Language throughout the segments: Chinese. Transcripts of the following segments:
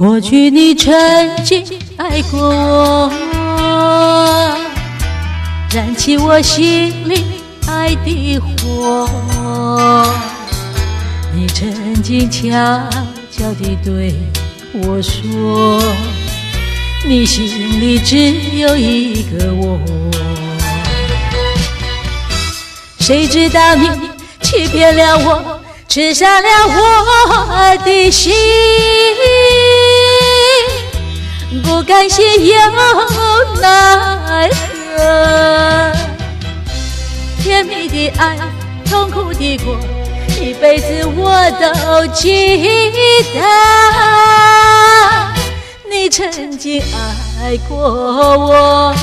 过去你曾经爱过我，燃起我心里爱的火。你曾经悄悄地对我说，你心里只有一个我。谁知道你欺骗了我，刺伤了我的心，不甘心又奈何。甜蜜的爱，痛苦的过，一辈子我都记得。你曾经爱过我，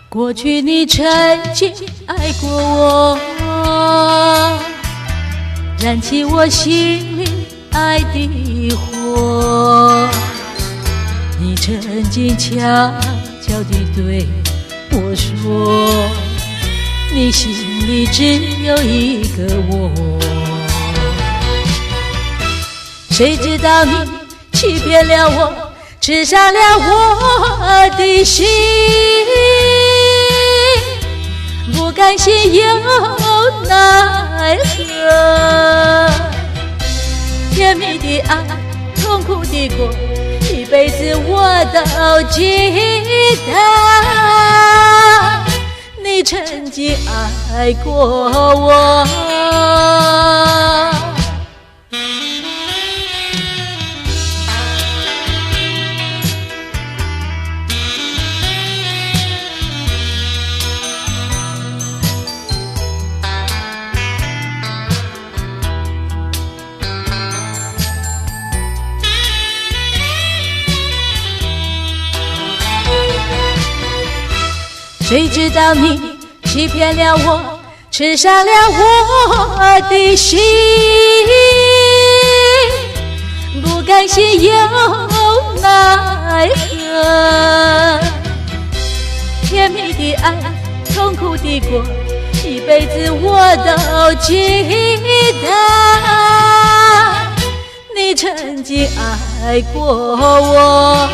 过去你曾经爱过我，燃起我心里爱的火。你曾经悄悄地对我说，你心里只有一个我。谁知道你欺骗了我，刺伤了我的心，不甘心又奈何。甜蜜的爱，痛苦的过，一辈子我都记得。你曾经爱过我，谁知道你欺骗了我，刺伤了我的心，不甘心又奈何。甜蜜的爱，痛苦的过，一辈子我都记得。你曾经爱过我。